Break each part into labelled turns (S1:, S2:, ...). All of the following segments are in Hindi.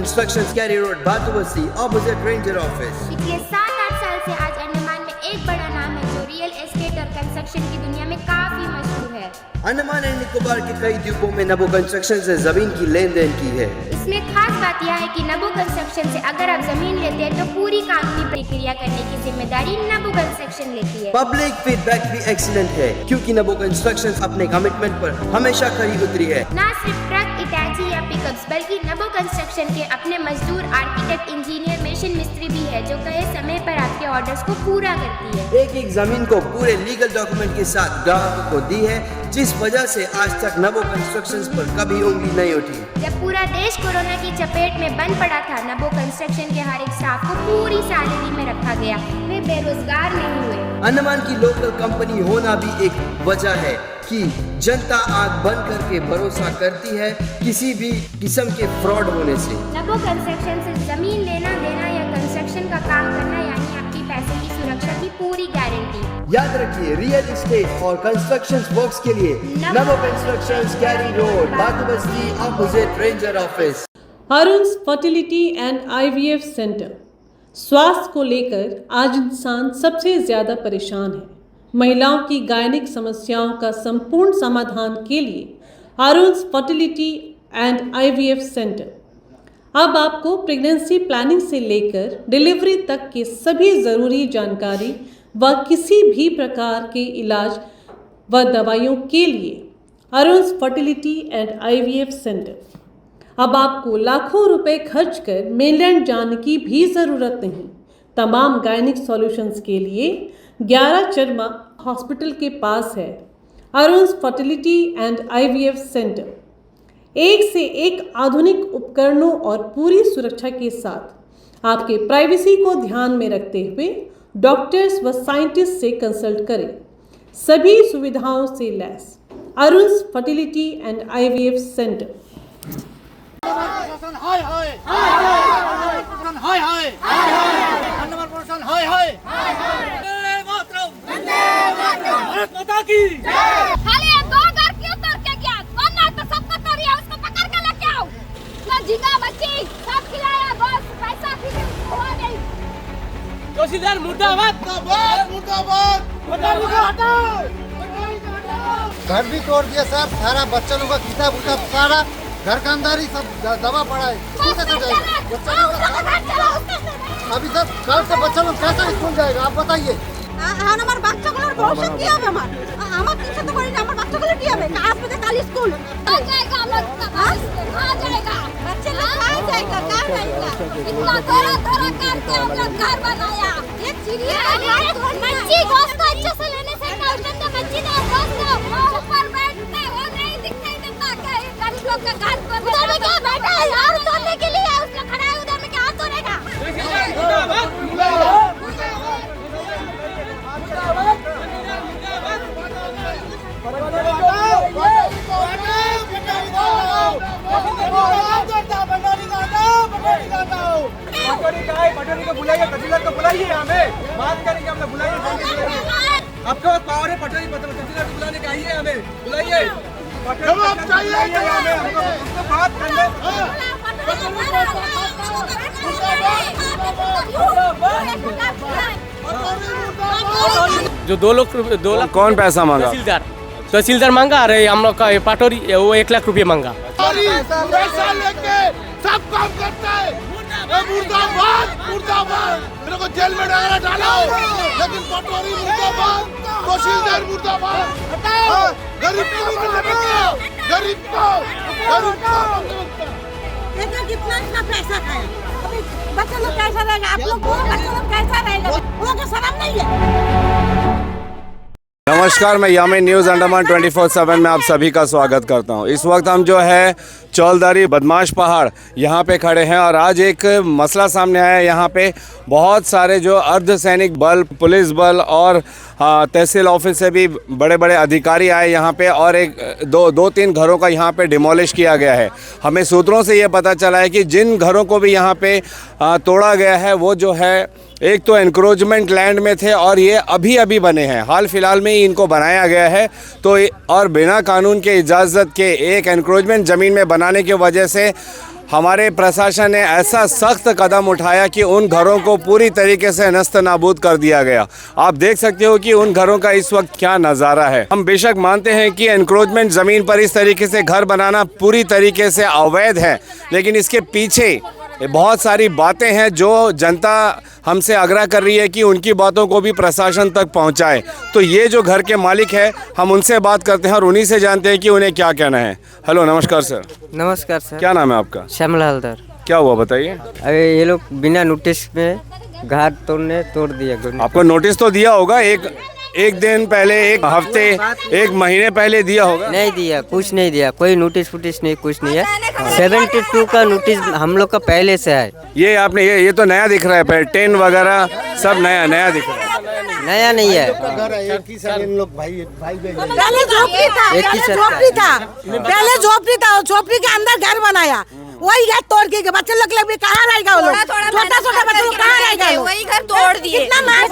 S1: Constructions, Cary Road, Bhatubasti, opposite Ranger Office.
S2: पिछले 7-8 साल से आज अंडमान में एक बड़ा नाम है जो रियल एस्टेट और कंस्ट्रक्शन की दुनिया में काफी मशहूर है।
S1: अंडमान एंड निकोबार के कई द्वीपों में नबो कंस्ट्रक्शन से जमीन की लेन देन की है।
S2: इसमें खास बात यह है कि नबो कंस्ट्रक्शन से अगर आप जमीन लेते हैं तो पूरी कानूनी प्रक्रिया करने की जिम्मेदारी नबो कंस्ट्रक्शन लेती है।
S1: पब्लिक फीडबैक भी एक्सीलेंट है क्योंकि नबो कंस्ट्रक्शन अपने कमिटमेंट पर हमेशा खरी उतरी है।
S2: न सिर्फ ट्रक, इटाची या पिकअप्स बल्कि नबो कंस्ट्रक्शन के अपने मजदूर, आर्किटेक्ट, इंजीनियर, मशीन मिस्त्री भी है जो कहे समय पर आपके ऑर्डर्स को पूरा करती है।
S1: एक एक जमीन को पूरे लीगल डॉक्यूमेंट के साथ ग्राहकों को दी है, जिस वजह से आज तक नबो कंस्ट्रक्शंस पर कभी उंगली नहीं उठी।
S2: जब पूरा देश कोरोना की चपेट में बंद पड़ा था, नबो कंस्ट्रक्शन के हर एक स्टाफ को पूरी सैलरी में रखा गया। वे बेरोजगार नहीं हुए।
S1: अंडमान की लोकल कंपनी होना भी एक वजह है कि जनता आंख बंद करके भरोसा करती है किसी भी किस्म के फ्रॉड होने से।
S2: नबो कंस्ट्रक्शन से जमीन लेना देना या कंस्ट्रक्शन का काम करना यानी आपकी पैसे की सुरक्षा की पूरी गारंटी।
S1: याद रखिए, रियल एस्टेट और कंस्ट्रक्शन वर्क्स के लिए Nabo constructions, Kerry road, Batubasti, opposite ranger office.
S3: Arun's fertility and IVF centre. स्वास्थ्य को लेकर आज इंसान सबसे ज़्यादा परेशान है। महिलाओं की गायनिक समस्याओं का संपूर्ण समाधान के लिए अरुण्स फर्टिलिटी एंड आईवीएफ सेंटर अब आपको प्रेगनेंसी प्लानिंग से लेकर डिलीवरी तक की सभी ज़रूरी जानकारी व किसी भी प्रकार के इलाज व दवाइयों के लिए अरुण्स फर्टिलिटी एंड आईवीएफ सेंटर। अब आपको लाखों रुपए खर्च कर मेनलैंड जाने की भी ज़रूरत नहीं। तमाम गायनिक सॉल्यूशंस के लिए 11 चरमा हॉस्पिटल के पास है अरुण्स फर्टिलिटी एंड आईवीएफ सेंटर। एक से एक आधुनिक उपकरणों और पूरी सुरक्षा के साथ आपके प्राइवेसी को ध्यान में रखते हुए डॉक्टर्स व साइंटिस्ट से कंसल्ट करें। सभी सुविधाओं से lace अरुण्स fertility and IVF centre.
S4: तहसीलदार मुर्दाबाद, मुर्दाबाद,
S5: घर भी तोड़ दिया साहब, सारा बच्चा लोग का किताब उताब सारा घर का अंदर ही सब दवा पड़ा है। अभी सब कल से बच्चा लोग कैसे स्कूल जाएगा आप बताइए।
S6: আমার বাচ্চাগুলোর ভবিষ্যৎ কি হবে? আমার কিছু তো করি না, আমার বাচ্চাগুলো কি হবে? आज से कल स्कूल आ जाएगा, हम लोग आ जाएगा, बच्चे लोग आ जाएगा, कहाँ जाएगा? इतना थोड़ा थोड़ा करके हम लोग घर बनाया। एक चिड़िया मच्छी गोश्त को अच्छे से लेने से ना, उसमें तो मच्छी का गोश्त वो ऊपर बैठते वो नहीं दिखाई देता। क्या गरीब लोग का घर पर उधर में क्या बैठा है यार सोने के लिए? उसने खड़ा है उधर में क्या हाथ धोनेगा?
S4: पटोरी को बुलाइए, तहसीलदार को बुलाइए, हमें बात करेंगे, हमें बुलाइए। आपके पास पावर है पटोरी तहसीलदार को बुलाने का, आइए हमें बुलाइए, बात करने। जो 2 लाख
S7: कौन पैसा मांगा?
S4: तहसीलदार मांगा। अरे हम लोग का पटोरी वो 1 लाख रुपये मांगा।
S5: पैसा लेके सब काम करता है। मुर्दाबाद, मुर्दाबाद, मेरे को जेल में डालो, लेकिन पटोरी मुर्दाबाद, तहसीलदार मुर्दाबाद। गरीब को
S6: कितना पैसा खाया, बच्चा लोग कैसा रहेगा? आप लोग बच्चा लोग कैसा रहेगा? वो लोग शर्म नहीं है।
S7: नमस्कार, मैं यामिन न्यूज़ अंडमान 24/7 में आप सभी का स्वागत करता हूं। इस वक्त हम जो है चौलदारी बदमाश पहाड़ यहाँ पे खड़े हैं और आज एक मसला सामने आया है। यहाँ पे बहुत सारे जो अर्धसैनिक बल, पुलिस बल और तहसील ऑफिस से भी बड़े बड़े अधिकारी आए यहाँ पे और दो तीन घरों का यहाँ पे डिमोलिश किया गया है। हमें सूत्रों से ये पता चला है कि जिन घरों को भी यहाँ पे तोड़ा गया है वो जो है एक तो एनक्रोचमेंट लैंड में थे और ये अभी बने हैं, हाल फिलहाल में ही इनको बनाया गया है। और बिना कानून के इजाज़त के एक एनक्रोचमेंट ज़मीन में बनाने की वजह से हमारे प्रशासन ने ऐसा सख्त कदम उठाया कि उन घरों को पूरी तरीके से नस्त नाबूद कर दिया गया। आप देख सकते हो कि उन घरों का इस वक्त क्या नज़ारा है। हम बेशक मानते हैं कि एनक्रोचमेंट ज़मीन पर इस तरीके से घर बनाना पूरी तरीके से अवैध है, लेकिन इसके पीछे बहुत सारी बातें हैं जो जनता हमसे आग्रह कर रही है कि उनकी बातों को भी प्रशासन तक पहुंचाए। तो ये जो घर के मालिक है, हम उनसे बात करते हैं और उन्हीं से जानते हैं कि उन्हें क्या कहना है। हेलो, नमस्कार सर।
S8: नमस्कार सर।
S7: क्या नाम है आपका?
S8: श्यामल हल्दर।
S7: क्या हुआ बताइए।
S8: अरे ये लोग बिना नोटिस में घर तोड़ दिया।
S7: आपको नोटिस तो दिया होगा, एक दिन पहले, एक हफ्ते, एक महीने पहले दिया होगा।
S8: नहीं दिया, कुछ नहीं दिया, कोई नोटिस फुटिस नहीं, कुछ नहीं है। 72 का नोटिस हम लोग का पहले से है।
S7: ये आपने ये तो नया दिख रहा है, पर 10 वगैरह सब नया दिख रहा है।
S8: नया नहीं है।
S5: एक ही साल इन लोग भाई
S6: पहले झोपड़ी था,
S8: एक ही
S6: पहले
S8: साथ
S6: झोपड़ी था, पहले झोपड़ी था, झोपड़ी के अंदर घर बनाया, वही घर तोड़ के बच्चे लोग भी कहाँ रहेगा वो लोग, छोटा बच्चे लोग कहाँ रहेगा,
S2: वही घर तोड़ दिए।
S6: कितना मेहनत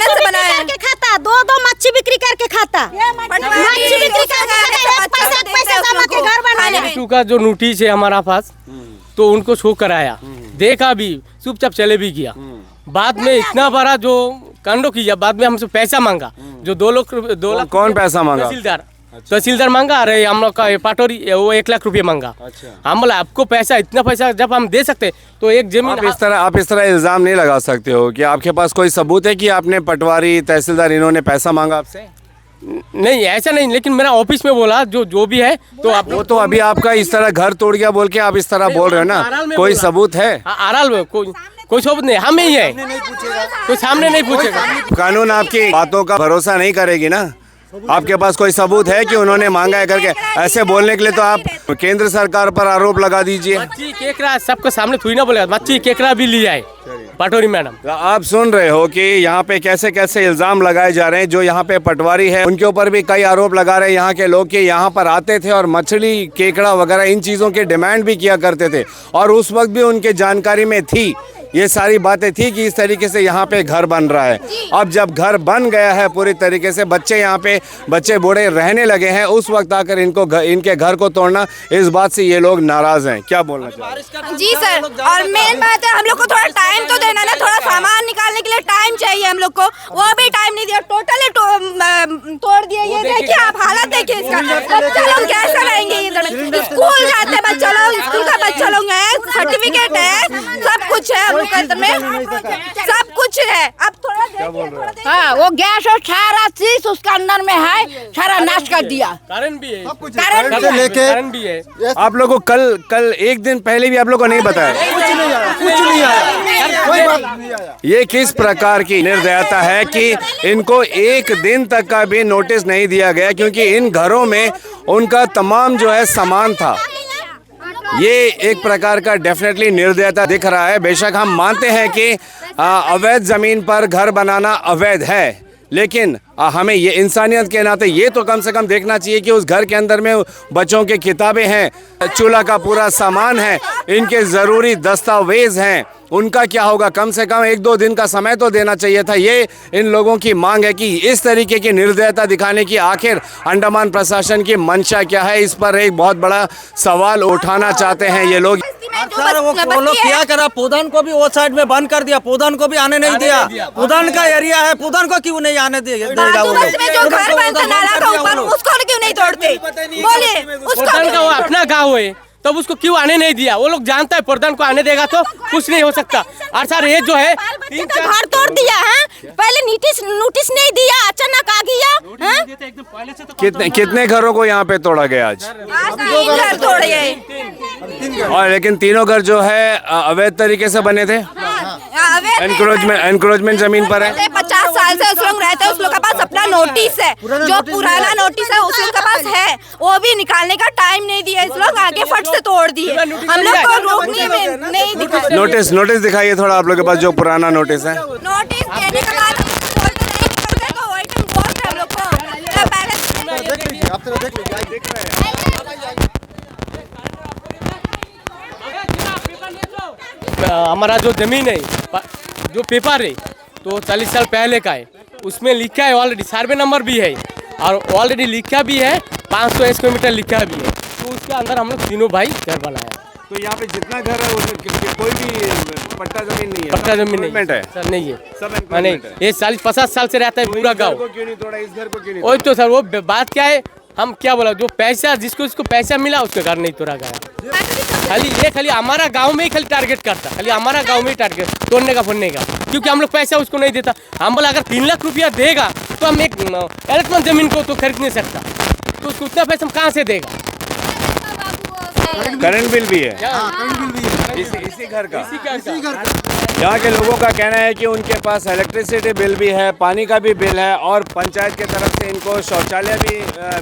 S6: से बनाया खाता, दो मच्छी बिक्री करके खाता, मच्छी बिक्री करके पैसा जमा के घर बनाया।
S9: का जो नोटिस है हमारा पास, तो उनको शो कराया, देखा भी, चुपचाप चले भी गया। बाद में इतना बड़ा जो कांडो किया, बाद में हमसे पैसा मांगा, जो 2 लाख।
S7: कौन पैसा मांगा?
S8: तहसीलदार
S9: मांगा। अरे हम लोग का पाटोरी वो 1 लाख रुपये मांगा। हम बोला आपको पैसा, इतना पैसा जब हम दे सकते तो एक जमीन।
S7: आप इस तरह इल्जाम नहीं लगा सकते हो कि आपके पास कोई सबूत है कि आपने पटवारी, तहसीलदार, इन्होंने पैसा मांगा आपसे?
S9: नहीं, ऐसा नहीं, लेकिन मेरा ऑफिस में बोला जो भी है। तो आप
S7: वो तो अभी आपका इस तरह घर तोड़ गया बोल के आप इस तरह बोल रहे हो ना, कोई सबूत है?
S9: आराल में कोई सबूत नहीं, हम ही है, कोई सामने नहीं पूछेगा।
S7: कानून आपकी बातों का भरोसा नहीं करेगी ना। आपके पास कोई सबूत है कि उन्होंने मांगा है करके? ऐसे बोलने के लिए तो आप केंद्र सरकार पर आरोप लगा दीजिए।
S9: मच्छी केकड़ा सबके सामने थोड़ी ना बोलेगा, मच्छी केकड़ा भी लिया है पटोरी मैडम।
S7: आप सुन रहे हो कि यहाँ पे कैसे कैसे इल्जाम लगाए जा रहे हैं। जो यहाँ पे पटवारी है उनके ऊपर भी कई आरोप लगा रहे हैं यहाँ के लोग कि यहाँ पर आते थे और मछली, केकड़ा वगैरह इन चीज़ों की डिमांड भी किया करते थे, और उस वक्त भी उनके जानकारी में थी, ये सारी बातें थी कि इस तरीके से यहाँ पे घर बन रहा है। अब जब घर बन गया है पूरी तरीके से, बच्चे यहाँ पे, बच्चे बूढ़े रहने लगे हैं, उस वक्त आकर इनके घर को तोड़ना, इस बात से ये लोग नाराज हैं। क्या बोलना चाहिए?
S6: जी सर, और मेन बात है हम लोग को थोड़ा टाइम तो देना ना, थोड़ा सामान निकालने के लिए टाइम चाहिए हम लोग को, वो भी टाइम नहीं दिया, टोटली तोड़ दिया। ये देखिए आप हालत देखिए इसका, बच्चे लोग कैसे रहेंगे इधर, स्कूल जाते बच्चे लोग, स्कूल का बच्चा लोग है, सर्टिफिकेट है, सब कुछ है हम लोग के अंदर में, सब कुछ है। अब थोड़ा देखिए, हाँ वो गैस और सारा चीज उसका अंदर में है, सारा नाश कर दिया।
S9: कारण भी है,
S5: कारण
S9: भी है।
S7: आप लोगों को कल एक दिन पहले भी आप लोगों को नहीं बताया?
S5: कुछ नहीं आया, कोई बात नहीं आया।
S7: ये किस प्रकार की निर्दयता है कि इनको एक दिन तक का भी नोटिस नहीं दिया गया, क्योंकि इन घरों में उनका तमाम जो है सामान था। ये एक प्रकार का डेफिनेटली निर्दयता दिख रहा है। बेशक हम मानते हैं कि अवैध ज़मीन पर घर बनाना अवैध है, लेकिन हमें ये इंसानियत के नाते ये तो कम से कम देखना चाहिए कि उस घर के अंदर में बच्चों की किताबें हैं, चूल्हा का पूरा सामान है, इनके ज़रूरी दस्तावेज़ हैं, उनका क्या होगा? कम से कम 1-2 दिन का समय तो देना चाहिए था। ये इन लोगों की मांग है कि इस तरीके की निर्दयता दिखाने की आखिर अंडमान प्रशासन की मंशा क्या है? इस पर एक बहुत बड़ा सवाल उठाना चाहते हैं ये लोग।
S4: सर वो लोग क्या करा, पुदन को भी वो साइड में बंद कर दिया, पुदन को भी आने नहीं दिया। पुदन का एरिया है, पुदन को क्यों नहीं आने देगा?
S6: जो घर बनता नाला का ऊपर, उसको क्यों नहीं तोड़ते? बोलिए, उसको
S9: वो अपना गाँव है, तब उसको क्यों आने नहीं दिया? वो लोग जानता है प्रधान को आने देगा तो कुछ नहीं हो सकता। और सर ये जो है
S6: घर तोड़ दिया है, पहले नोटिस नहीं दिया, अचानक आ गया।
S7: कितने घरों को यहाँ पे तोड़ा गया आज?
S6: 3 घर तोड़े गए,
S7: और लेकिन तीनों घर जो है अवैध तरीके से बने थे, एनक्रोचमेंट जमीन पर है।
S6: 50 साल से उस लोग रहते हैं, उस लोग के पास अपना नोटिस है, जो पुराना नोटिस है उस लोग के पास है, वो भी निकालने का टाइम नहीं दिया, इस लोग आगे फट से तोड़ दिए। हम लोग को रोकने में नहीं दिखा।
S7: नोटिस दिखाइए थोड़ा आप लोग के पास जो पुराना नोटिस है।
S6: नोटिस देने के बाद तो वही टाइम बहुत हम लोग को
S5: देख लीजिए, आप तरह देख लीजिए।
S9: हमारा जो जमीन है, जो पेपर है, तो 40 साल पहले का है, उसमें लिखा है ऑलरेडी, सर्वे नंबर भी है और ऑलरेडी लिखा भी है, 500 स्क्वायर मीटर लिखा भी है। तो उसके अंदर हम लोग तीनों भाई घर बनाया।
S7: तो यहाँ पे जितना घर है उसमें कोई भी पट्टा जमीन नहीं है,
S9: पक्का जमीन नहीं
S7: Encroachment है
S9: सर, नहीं है
S7: सब
S9: माने
S7: encroachment है।
S9: ये 40-50 साल से रहता है
S7: तो
S9: पूरा
S7: इस घर
S9: गाँव।
S7: को क्यों नहीं तोड़ा, इस घर को क्यों नहीं
S9: वही तो सर, वो बात क्या है, हम क्या बोला, जो पैसा जिसको पैसा मिला उसका घर नहीं तोड़ा गया। खाली हमारा गांव में ही खाली टारगेट करता, खाली हमारा गांव में ही टारगेट तोड़ने का फोड़ने का, क्योंकि हम लोग पैसा उसको नहीं देता। हम बोला अगर 3 लाख रुपया देगा तो हम एक इलेक्ट्रॉन जमीन को तो खरीद नहीं सकता, तो उसको उतना पैसा हम कहाँ से देगा।
S7: करंट बिल भी है इसी घर का। यहाँ के लोगों का कहना है कि उनके पास इलेक्ट्रिसिटी बिल भी है, पानी का भी बिल है और पंचायत के तरफ से इनको शौचालय भी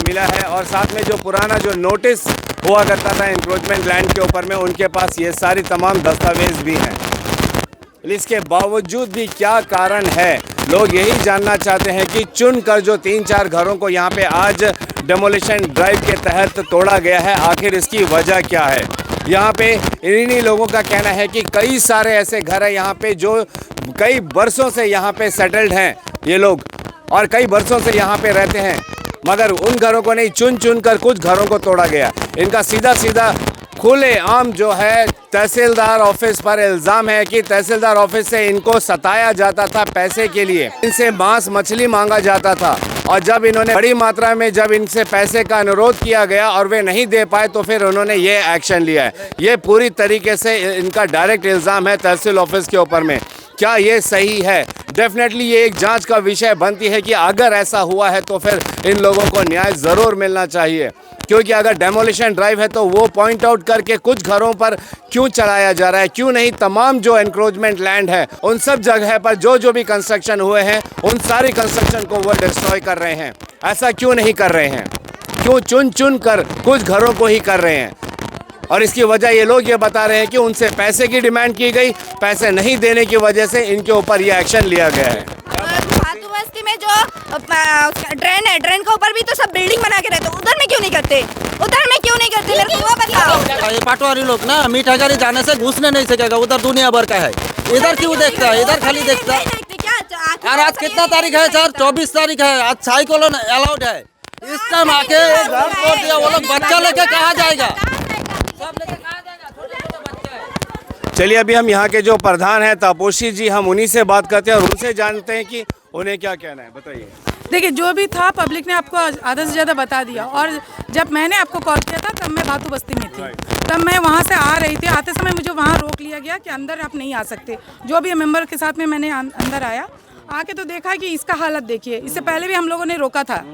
S7: मिला है और साथ में जो पुराना जो नोटिस हुआ करता था इंक्रोचमेंट लैंड के ऊपर में, उनके पास ये सारी तमाम दस्तावेज भी हैं। इसके बावजूद भी क्या कारण है, लोग यही जानना चाहते हैं कि चुनकर जो 3-4 घरों को यहाँ पे आज डेमोलिशन ड्राइव के तहत तोड़ा गया है, आखिर इसकी वजह क्या है। यहाँ पे इन्हीं लोगों का कहना है कि कई सारे ऐसे घर हैं यहाँ पे जो कई बरसों से यहाँ पे सेटल्ड हैं ये लोग और कई बरसों से यहाँ पे रहते हैं, मगर उन घरों को नहीं, चुन कर कुछ घरों को तोड़ा गया। इनका सीधा खुले आम जो है तहसीलदार ऑफिस पर इल्ज़ाम है कि तहसीलदार ऑफिस से इनको सताया जाता था पैसे के लिए, इनसे मांस मछली मांगा जाता था और जब इन्होंने बड़ी मात्रा में जब इनसे पैसे का अनुरोध किया गया और वे नहीं दे पाए तो फिर उन्होंने ये एक्शन लिया है। ये पूरी तरीके से इनका डायरेक्ट इल्ज़ाम है तहसील ऑफिस के ऊपर में। क्या ये सही है? डेफिनेटली ये एक जांच का विषय बनती है कि अगर ऐसा हुआ है तो फिर इन लोगों को न्याय ज़रूर मिलना चाहिए, क्योंकि अगर डेमोलिशन ड्राइव है तो वो पॉइंट आउट करके कुछ घरों पर क्यों चलाया जा रहा है, क्यों नहीं तमाम जो एनक्रोचमेंट लैंड है उन सब जगह पर जो भी कंस्ट्रक्शन हुए हैं उन सारी कंस्ट्रक्शन को वो डिस्ट्रॉय कर रहे हैं। ऐसा क्यों नहीं कर रहे हैं, क्यों चुन कर कुछ घरों को ही कर रहे हैं। और इसकी वजह ये लोग ये बता रहे हैं कि उनसे पैसे की डिमांड की गई, पैसे नहीं देने की वजह से इनके ऊपर ये एक्शन लिया गया है।
S6: भातू बस्ती में जो ड्रेन है, ड्रेन के ऊपर भी तो सब बिल्डिंग बना के रहते, उधर में क्यों नहीं करते, उधर में क्यों नहीं करते, मेरे को वो बताओ।
S5: ये पटवारी लोग ना मीठागरी जाने से घुसने नहीं सकेगा, उधर दुनिया भर का है, इधर क्यों देखता है, इधर खाली देखता है। यार आज कितना तारीख है सर? 24 तारीख है, आज साइकिल अलाउड है, इस टाइम आके घर तोड़ दिया, वो लोग बच्चा लेके कहाँ जाएगा?
S7: चलिए अभी हम यहाँ के जो प्रधान हैं तापोशी जी, हम उन्हीं से बात करते हैं और उनसे जानते हैं कि उन्हें क्या कहना है। बताइए।
S10: देखिए, जो भी था पब्लिक ने आपको आधा से ज़्यादा बता दिया, और जब मैंने आपको कॉल किया था तब मैं भातू बस्ती में थी, तब मैं वहाँ से आ रही थी, आते समय मुझे वहाँ रोक लिया गया कि अंदर आप नहीं आ सकते। जो भी मेंबर के साथ में मैंने अंदर आया, आके तो देखा कि इसका हालत देखिए, इससे पहले भी हम लोगों ने रोका था।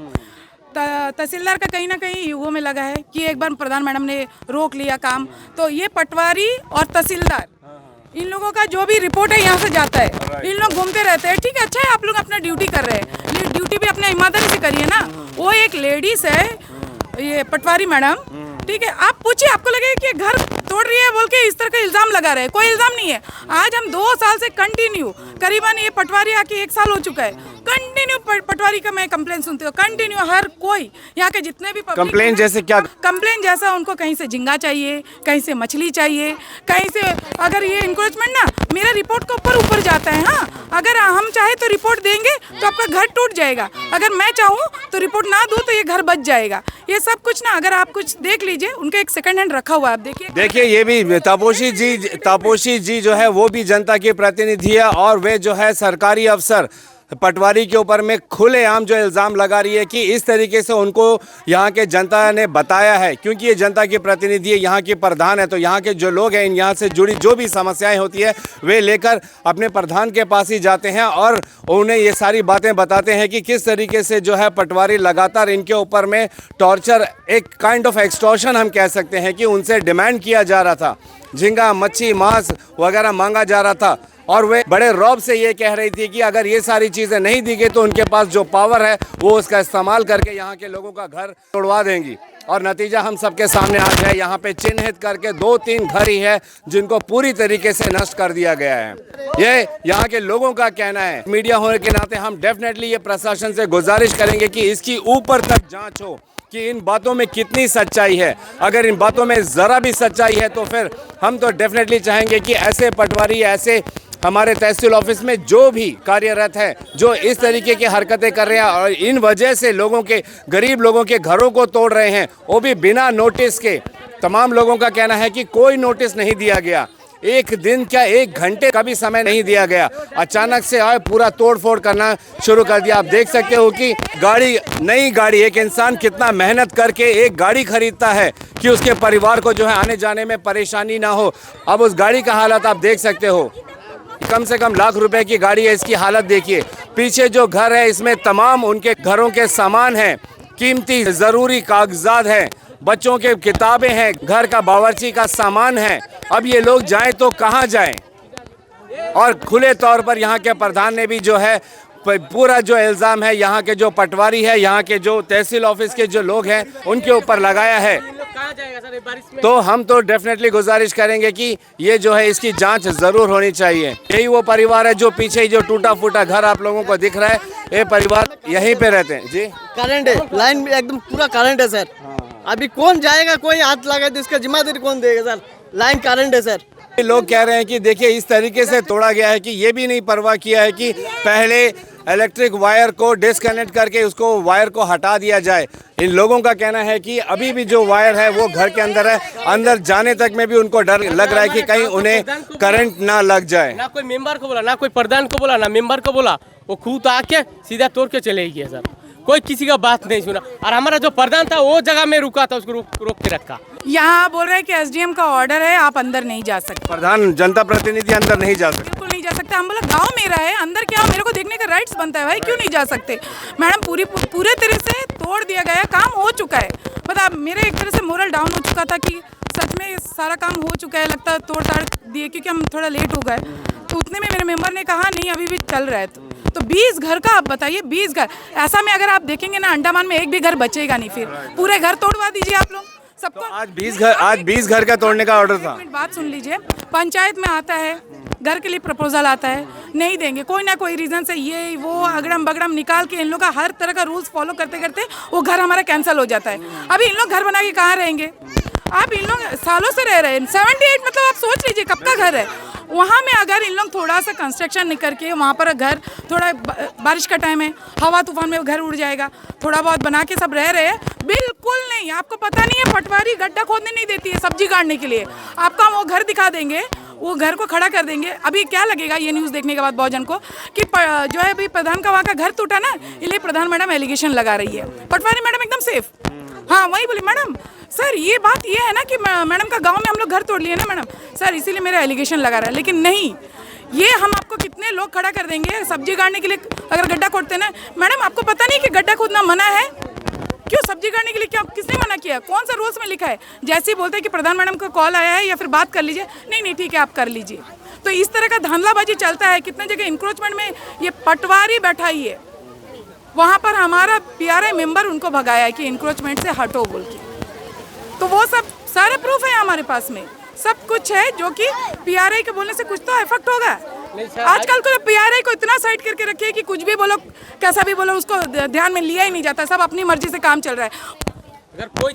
S10: तहसीलदार का कहीं ना कहीं युगों में लगा है कि एक बार प्रधान मैडम ने रोक लिया काम, तो ये पटवारी और तहसीलदार इन लोगों का जो भी रिपोर्ट है यहाँ से जाता है, इन लोग घूमते रहते हैं। ठीक है, अच्छा है, आप लोग अपना ड्यूटी कर रहे हैं, ये ड्यूटी भी अपने ईमानदारी से करिए ना। वो एक लेडीज है ये पटवारी मैडम, ठीक है, आप पूछिए, आपको लगेगा कि घर तोड़ रही है बोल के इस तरह का इल्ज़ाम लगा रहे हैं। कोई इल्ज़ाम नहीं है। आज हम 2 साल से कंटिन्यू, करीबन ये पटवारी आके 1 साल हो चुका है, कंटिन्यू पटवारी का मैं कंप्लेन सुनती हूँ, कंटिन्यू। हर कोई यहाँ के जितने भी
S7: कंप्लेन जैसे क्या?
S10: कंप्लेन जैसा उनको कहीं से झींगा चाहिए, कहीं से मछली चाहिए, कहीं से अगर ये इंक्रोचमेंट ना मेरा रिपोर्ट के ऊपर जाता है। हाँ, अगर हम चाहे तो रिपोर्ट देंगे तो आपका घर टूट जाएगा, अगर मैं चाहूँ तो रिपोर्ट ना दूँ तो ये घर बच जाएगा। ये सब कुछ ना, अगर आप कुछ देख लीजिए, उनका एक सेकंड हैंड रखा हुआ है, आप देखिए।
S7: ये भी तापोशी जी जो है वो भी जनता के प्रतिनिधि है और वे जो है सरकारी अफसर पटवारी के ऊपर में खुलेआम जो इल्ज़ाम लगा रही है कि इस तरीके से उनको यहाँ के जनता ने बताया है, क्योंकि ये जनता के प्रतिनिधि है, यहाँ के प्रधान है, तो यहाँ के जो लोग हैं यहाँ से जुड़ी जो भी समस्याएं होती है वे लेकर अपने प्रधान के पास ही जाते हैं और उन्हें ये सारी बातें बताते हैं कि किस तरीके से जो है पटवारी लगातार इनके ऊपर में टॉर्चर, एक काइंड ऑफ एक्सटॉर्शन हम कह सकते हैं कि उनसे डिमांड किया जा रहा था, झींगा मच्छी मांस वगैरह मांगा जा रहा था और वे बड़े रौब से ये कह रही थी कि अगर ये सारी चीज़ें नहीं दी गई तो उनके पास जो पावर है वो उसका इस्तेमाल करके यहाँ के लोगों का घर तोड़वा देंगी। और नतीजा हम सबके सामने आ गया। यहाँ पे चिन्हित करके 2-3 घर ही है जिनको पूरी तरीके से नष्ट कर दिया गया है। ये यहाँ के लोगों का कहना है। मीडिया होने के नाते हम डेफिनेटली ये प्रशासन से गुजारिश करेंगे कि इसकी ऊपर तक जाँच हो कि इन बातों में कितनी सच्चाई है। अगर इन बातों में ज़रा भी सच्चाई है तो फिर हम तो डेफिनेटली चाहेंगे कि ऐसे पटवारी, ऐसे हमारे तहसील ऑफिस में जो भी कार्यरत है, जो इस तरीके की हरकतें कर रहे हैं और इन वजह से लोगों के, गरीब लोगों के घरों को तोड़ रहे हैं, वो भी बिना नोटिस के, तमाम लोगों का कहना है कि कोई नोटिस नहीं दिया गया, एक दिन क्या 1 घंटे का भी समय नहीं दिया गया। अचानक से आए पूरा तोड़फोड़ करना शुरू कर दिया। आप देख सकते हो कि नई गाड़ी, एक इंसान कितना मेहनत करके एक गाड़ी खरीदता है कि उसके परिवार को जो है आने जाने में परेशानी ना हो। अब उस गाड़ी का हालत आप देख सकते हो, कम से कम लाख रुपए की गाड़ी है, इसकी हालत देखिए। पीछे जो घर है इसमें तमाम उनके घरों के सामान हैं, कीमती ज़रूरी कागजात हैं, बच्चों के किताबें हैं, घर का बावर्ची का सामान है। अब ये लोग जाएं तो कहाँ जाएं? और खुले तौर पर यहाँ के प्रधान ने भी जो है पूरा जो इल्ज़ाम है यहाँ के जो पटवारी है, यहाँ के जो तहसील ऑफिस के जो लोग हैं उनके ऊपर लगाया है। तो हम तो डेफिनेटली गुजारिश करेंगे कि ये जो है इसकी जांच ज़रूर होनी चाहिए। यही वो परिवार है जो पीछे जो टूटा फूटा घर आप लोगों को दिख रहा है, ये परिवार यहीं पे रहते हैं। जी
S11: करंट है, लाइन एकदम पूरा करंट है सर। अभी कौन जाएगा, कोई हाथ लगा तो इसका जिम्मेदारी कौन देगा सर? लाइन करंट है सर।
S7: लोग कह रहे हैं कि देखिए इस तरीके से तोड़ा गया है कि ये भी नहीं परवाह किया है कि पहले इलेक्ट्रिक वायर को डिस्कनेक्ट करके उसको वायर को हटा दिया जाए। इन लोगों का कहना है कि अभी भी जो वायर है वो घर के अंदर है, अंदर जाने तक में भी उनको डर लग रहा है कि कहीं उन्हें करंट ना लग जाए।
S9: ना कोई मेंबर को बोला, ना कोई प्रधान को बोला, ना मेंबर को बोला, वो खुद आके सीधा तोड़ के चले गए सर। कोई किसी का बात नहीं सुना। और हमारा जो प्रधान था वो जगह में रुका था, उसको रोक के रखा।
S10: यहाँ बोल रहे हैं कि एसडीएम का ऑर्डर है, आप अंदर नहीं जा सकते।
S7: प्रधान जनता प्रतिनिधि अंदर नहीं जा सकते,
S10: बिल्कुल नहीं जा सकते। हम बोला गांव मेरा है, अंदर क्या मेरे को देखने का राइट्स बनता है भाई, क्यों नहीं जा सकते? मैडम पूरे तरह से तोड़ दिया गया, काम हो चुका है। पता मेरे एक तरह से मोरल डाउन हो चुका था कि सच में सारा काम हो चुका है, लगता है तोड़ ताड़ दिए, क्योंकि हम थोड़ा लेट हो गए। तो उतने में मेरे मेंबर ने कहा नहीं अभी भी चल रहा है। तो 20 घर का आप बताइए, 20 घर ऐसा में अगर आप देखेंगे ना, अंडमान में एक भी घर बचेगा नहीं, फिर पूरे घर तोड़वा दीजिए आप लोग सबको।
S7: तो आज 20 घर का तोड़ने का ऑर्डर था।
S10: बात सुन लीजिए, पंचायत में आता है, घर के लिए प्रपोजल आता है, नहीं देंगे, कोई ना कोई रीजन से ये वो अगड़म बगड़म निकाल के इन लोग का हर तरह का रूल्स फॉलो करते करते वो घर हमारा कैंसिल हो जाता है। अभी इन लोग घर बना के कहाँ रहेंगे? आप इन लोग सालों से रह रहे हैं, 78 मतलब आप सोच लीजिए कब का घर है। वहाँ में अगर इन लोग थोड़ा सा कंस्ट्रक्शन नहीं करके वहाँ पर घर, थोड़ा बारिश का टाइम है, हवा तूफान में घर उड़ जाएगा, थोड़ा बहुत बना के सब रह रहे हैं। बिल्कुल नहीं, आपको पता नहीं है पटवारी गड्ढा खोदने नहीं देती है सब्जी काटने के लिए। आपका वो घर दिखा देंगे, वो घर को खड़ा कर देंगे। अभी क्या लगेगा ये न्यूज़ देखने के बाद बहुजन को कि जो है अभी प्रधान का वहाँ का घर टूटा ना, इसलिए प्रधान मैडम एलिगेशन लगा रही है। पटवारी मैडम एकदम सेफ। हाँ वही बोली मैडम, सर ये बात ये है ना कि मैडम का गांव में हम लोग घर तोड़ लिए ना मैडम, सर इसीलिए मेरा एलिगेशन लगा रहा है। लेकिन नहीं, ये हम आपको कितने लोग खड़ा कर देंगे सब्जी काटने के लिए अगर गड्ढा खोदते ना। मैडम आपको पता नहीं कि गड्ढा खोदना मना है? क्यों सब्जी काटने के लिए क्या किसने मना किया? कौन सा रूल्स में लिखा है? जैसे ही बोलते हैं कि प्रधान मैडम का कॉल आया है या फिर बात कर लीजिए, नहीं ठीक है आप कर लीजिए। तो इस तरह का धांधलाबाजी चलता है। कितने जगह इंक्रोचमेंट में ये पटवारी बैठा ही है, वहाँ पर हमारा पीआरआई मेंबर उनको भगाया है कि इंक्रोचमेंट से हटो बोल के। तो वो सब सारे प्रूफ है हमारे पास में, सब कुछ है जो कि पीआरआई के बोलने से कुछ तो इफेक्ट होगा। आजकल तो पीआरआई को इतना साइड करके रखिए कि कुछ भी बोलो, कैसा भी बोलो, उसको ध्यान में लिया ही नहीं जाता, सब अपनी मर्जी से काम चल रहा है।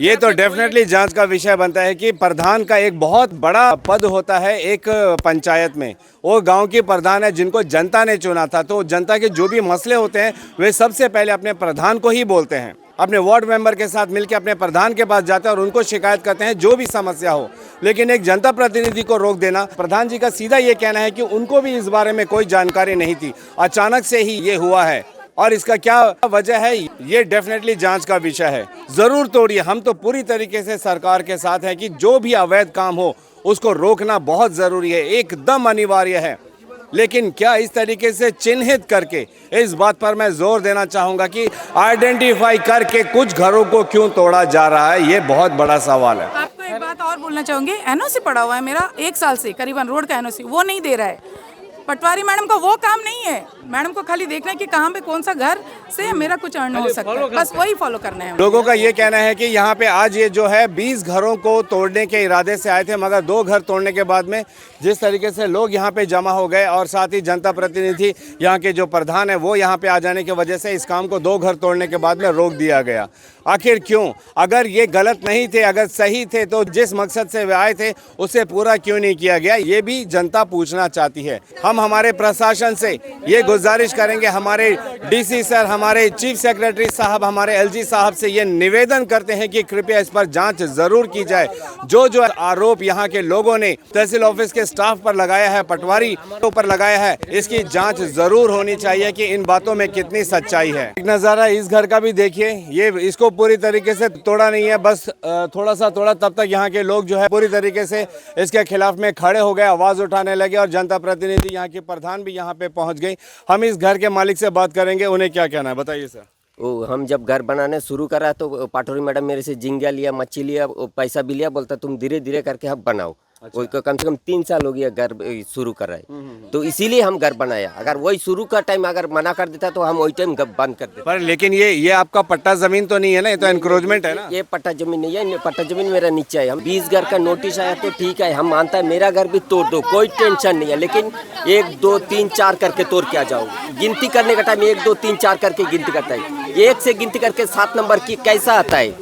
S7: ये तो डेफिनेटली जांच का विषय बनता है कि प्रधान का एक बहुत बड़ा पद होता है एक पंचायत में। वो गांव की प्रधान है जिनको जनता ने चुना था, तो जनता के जो भी मसले होते हैं वे सबसे पहले अपने प्रधान को ही बोलते हैं। अपने वार्ड मेंबर के साथ मिलकर अपने प्रधान के पास जाते हैं और उनको शिकायत करते हैं जो भी समस्या हो। लेकिन एक जनता प्रतिनिधि को रोक देना, प्रधान जी का सीधा ये कहना है कि उनको भी इस बारे में कोई जानकारी नहीं थी, अचानक से ही ये हुआ है। और इसका क्या वजह है, ये डेफिनेटली जांच का विषय है। ज़रूर तोड़िए, हम तो पूरी तरीके से सरकार के साथ हैं कि जो भी अवैध काम हो उसको रोकना बहुत ज़रूरी है, एकदम अनिवार्य है। लेकिन क्या इस तरीके से चिन्हित करके, इस बात पर मैं जोर देना चाहूँगा कि आइडेंटिफाई करके कुछ घरों को क्यों तोड़ा जा रहा है, ये बहुत बड़ा सवाल है।
S10: आपको एक बात और बोलना चाहूँगी, एनओसी पड़ा हुआ है मेरा 1 साल से करीबन, रोड का एनओसी, वो नहीं दे रहा है। पटवारी मैडम का वो काम नहीं है, मैडम को खाली देखना है कि कहाँ पे कौन सा घर से मेरा कुछ अर्न हो सकता है, बस वही फॉलो करना है।
S7: लोगों का ये कहना है कि यहाँ पे आज ये जो है 20 घरों को तोड़ने के इरादे से आए थे, मगर 2 घर तोड़ने के बाद में जिस तरीके से लोग यहाँ पे जमा हो गए और साथ ही जनता प्रतिनिधि यहाँ के जो प्रधान है वो यहाँ पे आ जाने की वजह से इस काम को 2 घर तोड़ने के बाद में रोक दिया गया। आखिर क्यों? अगर ये गलत नहीं थे, अगर सही थे, तो जिस मकसद से वे आए थे उसे पूरा क्यों नहीं किया गया, ये भी जनता पूछना चाहती है। हम हम हमारे प्रशासन से ये गुजारिश करेंगे, हमारे डीसी सर, हमारे चीफ सेक्रेटरी साहब, हमारे एलजी साहब से ये निवेदन करते हैं कि कृपया इस पर जांच जरूर की जाए। जो आरोप यहाँ के लोगों ने तहसील ऑफिस के स्टाफ पर लगाया है, पटवारी पर लगाया है, इसकी जांच जरूर होनी चाहिए कि इन बातों में कितनी सच्चाई है। एक नज़ारा इस घर का भी देखिए, ये इसको पूरी तरीके से तोड़ा नहीं है, बस थोड़ा सा तोड़ा, तब तक यहाँ के लोग जो है पूरी तरीके से इसके खिलाफ में खड़े हो गए, आवाज उठाने लगे और जनता प्रतिनिधि यहाँ की प्रधान भी यहाँ पे पहुँच गई। हम इस घर के मालिक से बात करेंगे, उन्हें क्या कहना है, बताइए सर।
S8: वो हम जब घर बनाने शुरू करा तो पाटोरी मैडम मेरे से झींगा लिया, मच्छी लिया, पैसा भी लिया, बोलता तुम धीरे धीरे करके अब बनाओ। वो कम से कम 3 साल हो गया घर शुरू कर रहा है, तो इसीलिए हम घर बनाया। अगर वही शुरू का टाइम अगर मना कर देता तो हम वही टाइम बंद कर देते।
S7: पर लेकिन ये आपका पट्टा जमीन तो नहीं है ना, ये तो एनक्रोचमेंट है ना।
S8: ये पट्टा जमीन नहीं है, पट्टा जमीन मेरा नीचे है। हम 20 घर का नोटिस आया तो ठीक है, हम मानता है मेरा घर भी तोड़ दो, कोई टेंशन नहीं है, लेकिन 1 2 3 4 करके तोड़ के आ जाओ। गिनती करने का टाइम 1 2 3 4 करके गिनती करता है, 1 से गिनती करके 7 नंबर की कैसा आता है।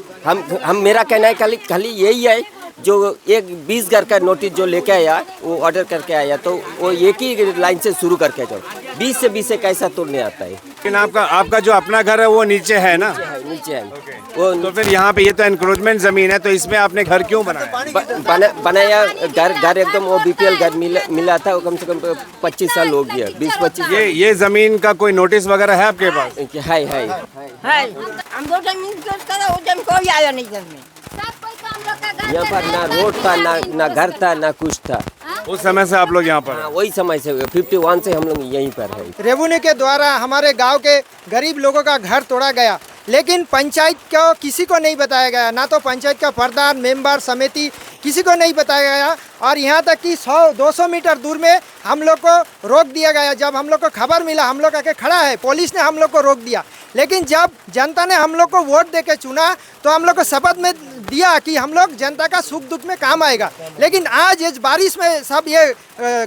S8: हम मेरा कहना है खाली यही है, जो एक 20 घर का नोटिस जो लेके आया, वो ऑर्डर करके आया, तो वो एक ही लाइन से शुरू करके जाओ। 20 से 20 से कैसा तोड़ने आता है।
S7: लेकिन आपका जो अपना घर है वो नीचे है ना?
S8: नीचे है वो।
S7: तो फिर यहाँ पे ये तो एनक्रोचमेंट जमीन है, तो इसमें आपने घर क्यों बनाया?
S8: बनाया घर एकदम वो BPL घर मिला था, वो कम से कम 25 साल हो गया, 20-25।
S7: ये जमीन का कोई नोटिस वगैरह है आपके पास?
S8: है।
S6: हम दो जमीन वो जमीन कोई आया नहीं घर में।
S8: यहाँ पर ना रोड था, ना घर था, ना कुछ था।
S7: उस समय से आप लोग यहाँ पर?
S8: वही समय से 51 से हम लोग यहीं पर है।
S12: रेवेन्यू के द्वारा हमारे गांव के गरीब लोगों का घर तोड़ा गया, लेकिन पंचायत को किसी को नहीं बताया गया, ना तो पंचायत का प्रधान, मेंबर, समिति किसी को नहीं बताया गया। और यहाँ तक कि 100-200 मीटर दूर में हम लोग को रोक दिया गया। जब हम लोग को खबर मिला, हम लोग आके खड़ा है, पुलिस ने हम लोग को रोक दिया। लेकिन जब जनता ने हम लोग को वोट देके चुना तो हम लोग को शपथ में दिया कि हम लोग जनता का सुख दुख में काम आएगा। लेकिन आज इस बारिश में सब ये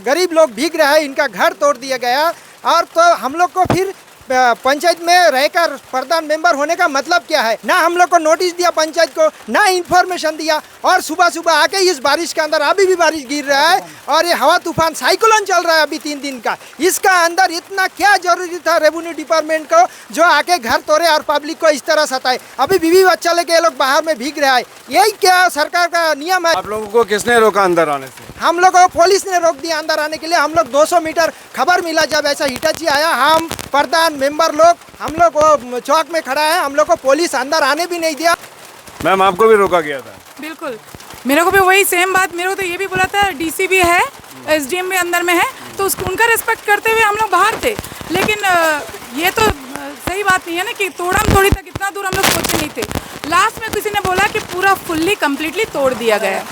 S12: गरीब लोग भीग रहे हैं, इनका घर तोड़ दिया गया। और तो हम लोग को फिर पंचायत में रहकर प्रधान मेंबर होने का मतलब क्या है? ना हम लोग को नोटिस दिया पंचायत को, ना इन्फॉर्मेशन दिया, और सुबह सुबह आके इस बारिश के अंदर अभी भी बारिश गिर रहा है और ये हवा तूफान साइक्लोन चल रहा है अभी 3 दिन का। इसका अंदर इतना क्या जरूरी था रेवेन्यू डिपार्टमेंट को जो आके घर तोड़े और पब्लिक को इस तरह सताए? अभी बीवी बच्चा लेके ये लोग बाहर में भीग रहा है, यही क्या सरकार का नियम है?
S7: आप लोगों को किसने रोका अंदर आने से?
S12: हम लोग को पुलिस ने रोक दिया अंदर आने के लिए। हम लोग 200 मीटर खबर मिला जब ऐसा हिटाची आया, हम प्रधान मेंबर लोग हम लोग वो चौक में खड़ा है, हम लोग को पुलिस अंदर आने भी नहीं दिया।
S7: मैम आपको भी रोका गया था?
S10: बिल्कुल, मेरे को भी वही सेम बात, मेरे को तो ये भी बोला था, डीसी भी है, SDM भी अंदर में है, तो उनका रिस्पेक्ट करते हुए हम लोग बाहर थे। लेकिन ये तो सही बात नहीं है ना कि तोड़म तोड़ी तक इतना दूर हम लोग सोचे नहीं थे। लास्ट में किसी ने बोला कि पूरा फुल्ली कम्प्लीटली तोड़ दिया गया।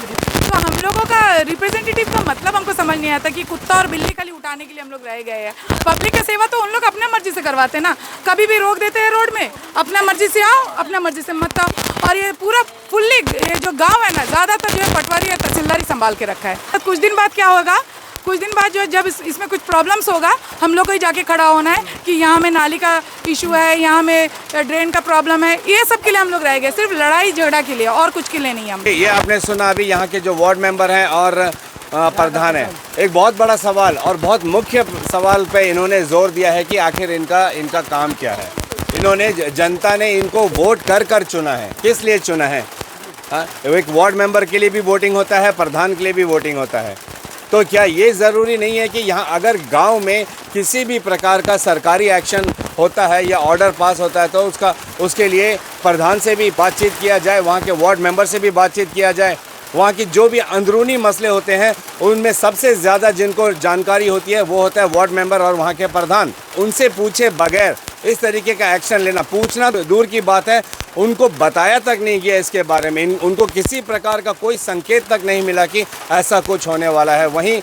S10: तो हम लोगों का रिप्रेजेंटेटिव का मतलब हमको समझ नहीं आता कि कुत्ता और बिल्ली खाली उठाने के लिए हम लोग रह गए हैं। पब्लिक की सेवा तो उन लोग अपने मर्जी से करवाते ना, कभी भी रोक देते हैं रोड में, अपना मर्जी से आओ, अपना मर्जी से मत आओ। और ये पूरा फुल्ली ये जो गांव है ना, ज़्यादातर जो है पटवारी या तहसीलदार ही संभाल के रखा है। कुछ दिन बाद क्या होगा, कुछ दिन बाद जो है जब इसमें कुछ प्रॉब्लम्स होगा, हम लोग को ही जाके खड़ा होना है कि यहाँ में नाली का इशू है, यहाँ में ड्रेन का प्रॉब्लम है। ये सब के लिए हम लोग रह गए, सिर्फ लड़ाई झगड़ा के लिए, और कुछ के लिए नहीं। हम
S7: ये आपने सुना अभी यहाँ के जो वार्ड मेंबर हैं और प्रधान है, एक बहुत बड़ा सवाल और बहुत मुख्य सवाल पे इन्होंने जोर दिया है कि आखिर इनका काम क्या है। इन्होंने जनता ने इनको वोट कर चुना है, किस लिए चुना है? एक वार्ड मेंबर के लिए भी वोटिंग होता है, प्रधान के लिए भी वोटिंग होता है। तो क्या ये ज़रूरी नहीं है कि यहाँ अगर गांव में किसी भी प्रकार का सरकारी एक्शन होता है या ऑर्डर पास होता है तो उसके लिए प्रधान से भी बातचीत किया जाए, वहाँ के वार्ड मेंबर से भी बातचीत किया जाए, वहाँ की जो भी अंदरूनी मसले होते हैं उनमें सबसे ज़्यादा जिनको जानकारी होती है वो होता है वार्ड मेंबर और वहाँ के प्रधान। उनसे पूछे बगैर इस तरीके का एक्शन लेना, पूछना तो दूर की बात है, उनको बताया तक नहीं गया इसके बारे में, उनको किसी प्रकार का कोई संकेत तक नहीं मिला कि ऐसा कुछ होने वाला है। वहीं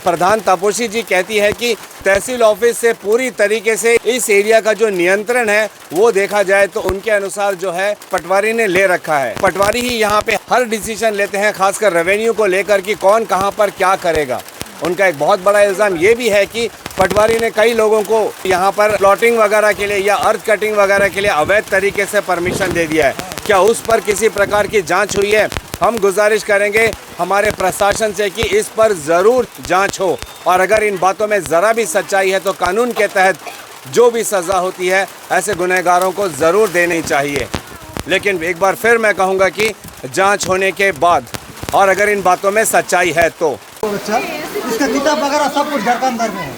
S7: प्रधान तपोसी जी कहती है कि तहसील ऑफिस से पूरी तरीके से इस एरिया का जो नियंत्रण है वो देखा जाए तो उनके अनुसार जो है पटवारी ने ले रखा है। पटवारी ही यहाँ पे हर डिसीजन लेते हैं, खासकर रेवेन्यू को लेकर कि कौन कहाँ पर क्या करेगा। उनका एक बहुत बड़ा इल्ज़ाम ये भी है कि पटवारी ने कई लोगों को यहाँ पर प्लॉटिंग वगैरह के लिए या अर्थ कटिंग वगैरह के लिए अवैध तरीके से परमिशन दे दिया है। क्या उस पर किसी प्रकार की जांच हुई है? हम गुजारिश करेंगे हमारे प्रशासन से कि इस पर ज़रूर जांच हो और अगर इन बातों में ज़रा भी सच्चाई है तो कानून के तहत जो भी सज़ा होती है ऐसे गुनहगारों को ज़रूर देनी चाहिए। लेकिन एक बार फिर मैं कहूँगा कि जांच होने के बाद और अगर इन बातों में सच्चाई है तो
S4: बच्चा इसका किताब वगैरह सब कुछ घर के अंदर में है,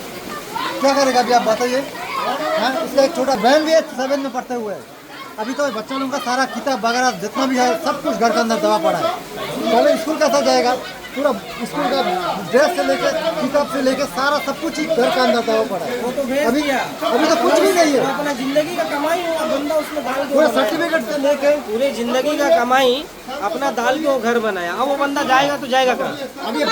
S4: क्या करेगा अभी आप बताइए। इसका एक छोटा बहन भी है 7 में पढ़ते हुए, अभी तो बच्चा लोगों का सारा किताब वगैरह जितना भी है सब कुछ घर के अंदर दबा पड़ा है। पहले स्कूल कैसा जाएगा, पूरा स्कूल का ड्रेस से लेके किताब से लेके सारा सब कुछ ही घर के अंदर दबा पड़ा है। अभी तो कुछ भी नहीं है,
S11: अपना जिंदगी का कमाई हो बंदा उसमें डाल
S4: पूरा सर्टिफिकेट से लेके
S11: पूरी जिंदगी का कमाई अपना डाल के वो घर बनाया। अब वो बंदा जाएगा तो जाएगा कहाँ?
S4: अभी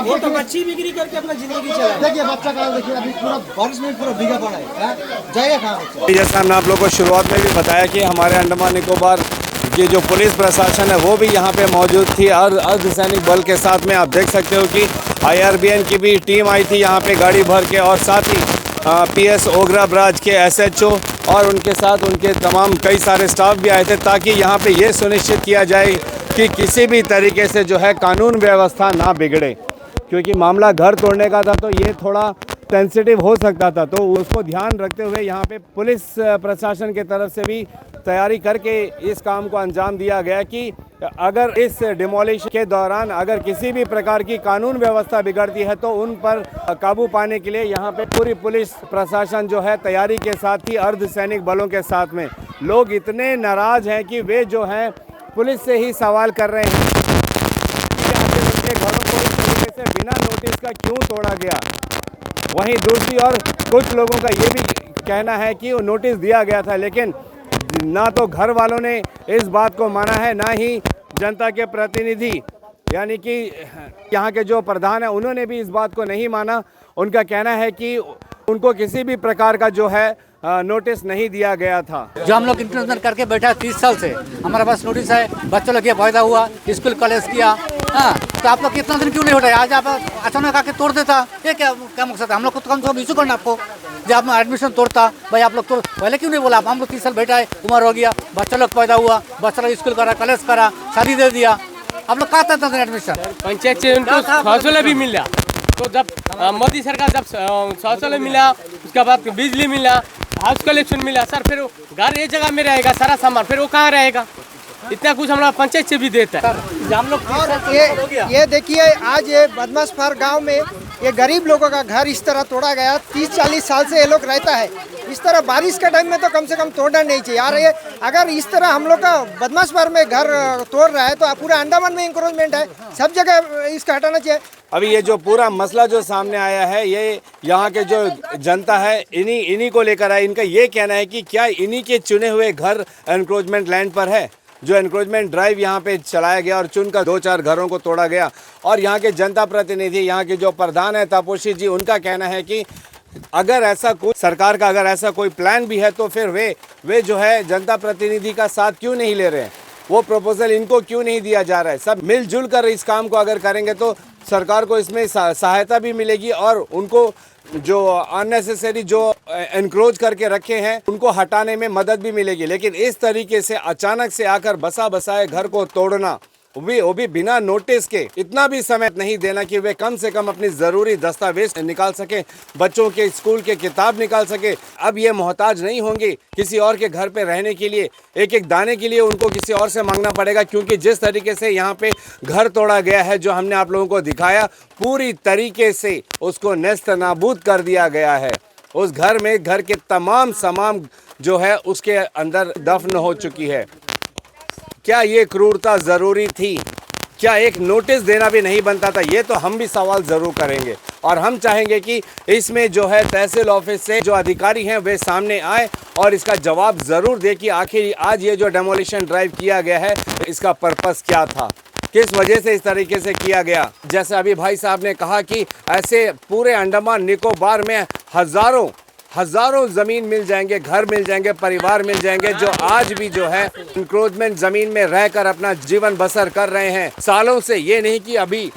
S11: वो तो मच्छी बिक्री करके अपना जिंदगी चला।
S4: देखिए बच्चा का देखिए अभी पूरा बारिश में पूरा भीगा पड़ा है, जाएगा कहाँ बच्चा।
S7: जैसा हमने आप लोगों को शुरुआत में भी बताया कि हमारे अंडमान निकोबार की जो पुलिस प्रशासन है वो भी यहाँ पे मौजूद थी और अर्धसैनिक बल के साथ में आप देख सकते हो कि IRBN की भी टीम आई थी यहाँ पे गाड़ी भर के और साथ ही PS ओगरा ब्राज के SHO और उनके साथ उनके तमाम कई सारे स्टाफ भी आए थे ताकि यहाँ पे ये सुनिश्चित किया जाए कि किसी भी तरीके से जो है कानून व्यवस्था ना बिगड़े, क्योंकि मामला घर तोड़ने का था तो ये थोड़ा सेंसिटिव हो सकता था। तो उसको ध्यान रखते हुए यहाँ पे पुलिस प्रशासन की तरफ से भी तैयारी करके इस काम को अंजाम दिया गया कि अगर इस डिमोलिशन के दौरान अगर किसी भी प्रकार की कानून व्यवस्था बिगड़ती है तो उन पर काबू पाने के लिए यहाँ पे पूरी पुलिस प्रशासन जो है तैयारी के साथ ही अर्धसैनिक बलों के साथ में लोग इतने नाराज़ हैं कि वे जो हैं पुलिस से ही सवाल कर रहे हैं कि आखिर उनके घरों को इस तरीके से बिना नोटिस का क्यों तोड़ा गया। वहीं दूसरी ओर कुछ लोगों का ये भी कहना है कि वो नोटिस दिया गया था लेकिन ना तो घर वालों ने इस बात को माना है ना ही जनता के प्रतिनिधि यानी कि यहाँ के जो प्रधान है उन्होंने भी इस बात को नहीं माना। उनका कहना है कि उनको किसी भी प्रकार का जो है नोटिस नहीं दिया गया था।
S13: जो हम लोग इंटरनेशनल करके बैठा 30 साल से हमारे पास नोटिस है, बच्चों लोग ये फायदा हुआ, स्कूल कॉलेज किया। हाँ, तो आप लोग कितना दिन क्यों नहीं उठाए? आज आप अचानक आके तोड़ देता, ये क्या मकसद है? हम लोग को तो कम से कम इशू करना आपको। जब आप एडमिशन तोड़ता भाई आप लोग तो पहले क्यों नहीं बोला? हम लोग 30 साल बैठा है, उम्र हो गया, बच्चा लोग पैदा हुआ, बच्चा लोग स्कूल करा, कॉलेज करा, शादी दे दिया, आप लोग कहाँ तक एडमिशन?
S9: पंचायत से उनको शौचालय भी मिला। तो जब मोदी सरकार जब शौचालय मिला, उसके बाद बिजली मिला, हाउस कलेक्शन मिला, सर फिर घर एक जगह में रहेगा सारा सामान, फिर वो कहाँ रहेगा? इतना कुछ हमारा पंचायत से भी देता है।
S13: हम लोग
S12: ये देखिए आज ये बदमाशपार गांव में ये गरीब लोगों का घर इस तरह तोड़ा गया। 30-40 साल से ये लोग रहता है इस तरह। बारिश के टाइम में तो कम से कम तोड़ना नहीं चाहिए यार। ये अगर इस तरह हम लोग का बदमाशपार में घर तोड़ रहा है तो पूरा अंडमान में इंक्रोचमेंट है, सब जगह इसका हटाना चाहिए।
S7: अभी ये जो पूरा मसला जो सामने आया है ये यहाँ के जो जनता है इन्हीं को लेकर आया। इनका ये कहना है कि क्या इन्हीं के चुने हुए घर एनक्रोचमेंट लैंड पर है। जो एनक्रोचमेंट ड्राइव यहाँ पे चलाया गया और चुनकर 2-4 घरों को तोड़ा गया। और यहाँ के जनता प्रतिनिधि, यहाँ के जो प्रधान है तापोशी जी, उनका कहना है कि अगर ऐसा कोई सरकार का अगर ऐसा कोई प्लान भी है तो फिर वे जो है जनता प्रतिनिधि का साथ क्यों नहीं ले रहे हैं, वो प्रपोजल इनको क्यों नहीं दिया जा रहा है। सब मिलजुल कर इस काम को अगर करेंगे तो सरकार को इसमें सहायता भी मिलेगी और उनको जो अननेसेसरी जो एनक्रोच करके रखे हैं उनको हटाने में मदद भी मिलेगी। लेकिन इस तरीके से अचानक से आकर बसा बसाए घर को तोड़ना, वो भी बिना नोटिस के, इतना भी समय नहीं देना कि वे कम से कम अपनी ज़रूरी दस्तावेज निकाल सके, बच्चों के स्कूल के किताब निकाल सके। अब ये मोहताज नहीं होंगे किसी और के घर पे रहने के लिए, एक एक दाने के लिए उनको किसी और से मांगना पड़ेगा। क्योंकि जिस तरीके से यहाँ पे घर तोड़ा गया है, जो हमने आप लोगों को दिखाया, पूरी तरीके से उसको नेस्त नाबूद कर दिया गया है। उस घर में घर के तमाम सामान जो है उसके अंदर दफन हो चुकी है। क्या ये क्रूरता ज़रूरी थी? क्या एक नोटिस देना भी नहीं बनता था? ये तो हम भी सवाल ज़रूर करेंगे और हम चाहेंगे कि इसमें जो है तहसील ऑफिस से जो अधिकारी हैं वे सामने आए और इसका जवाब ज़रूर दे कि आखिर आज ये जो डेमोलिशन ड्राइव किया गया है इसका पर्पस क्या था, किस वजह से इस तरीके से किया गया। जैसे अभी भाई साहब ने कहा कि ऐसे पूरे अंडमान निकोबार में हज़ारों ज़मीन मिल जाएंगे, घर मिल जाएंगे, परिवार मिल जाएंगे जो आज भी जो है इंक्रोचमेंट ज़मीन में रहकर अपना जीवन बसर कर रहे हैं सालों से। ये नहीं कि अभी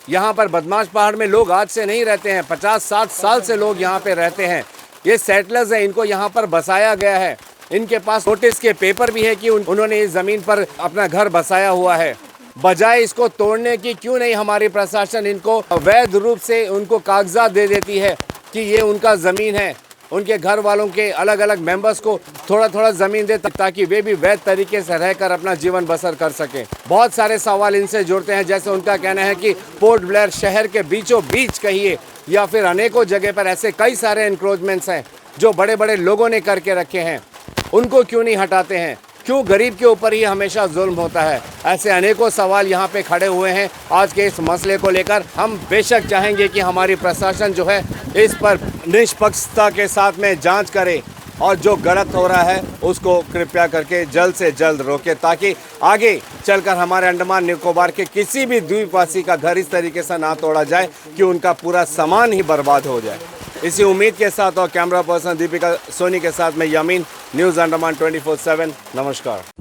S7: यहाँ पर बदमाश पहाड़ में लोग आज से नहीं रहते हैं, 50-60 साल से लोग यहाँ पे रहते हैं। ये सेटलर्स हैं, इनको यहाँ पर बसाया गया है। इनके पास नोटिस के पेपर भी है कि उन्होंने इस ज़मीन पर अपना घर बसाया हुआ है। बजाय इसको तोड़ने की क्यों नहीं हमारी प्रशासन इनको अवैध रूप से उनको कागजात दे देती है कि ये उनका ज़मीन है, उनके घर वालों के अलग अलग मेंबर्स को थोड़ा थोड़ा ज़मीन दे ताकि वे भी वैध तरीके से रहकर अपना जीवन बसर कर सकें। बहुत सारे सवाल इनसे जुड़ते हैं, जैसे उनका कहना है कि पोर्ट ब्लेयर शहर के बीचों बीच कहिए या फिर अनेकों जगह पर ऐसे कई सारे इंक्रोचमेंट्स हैं जो बड़े बड़े लोगों ने करके रखे हैं, उनको क्यों नहीं हटाते हैं? क्यों गरीब के ऊपर ही हमेशा जुल्म होता है? ऐसे अनेकों सवाल यहाँ पे खड़े हुए हैं। आज के इस मसले को लेकर हम बेशक चाहेंगे कि हमारी प्रशासन जो है इस पर निष्पक्षता के साथ में जांच करे और जो गलत हो रहा है उसको कृपया करके जल्द से जल्द रोके, ताकि आगे चलकर हमारे अंडमान निकोबार के किसी भी द्वीपवासी का घर इस तरीके से ना तोड़ा जाए कि उनका पूरा सामान ही बर्बाद हो जाए। इसी उम्मीद के साथ और कैमरा पर्सन दीपिका सोनी के साथ में यामीन, न्यूज़ अंडमान 24/7। नमस्कार।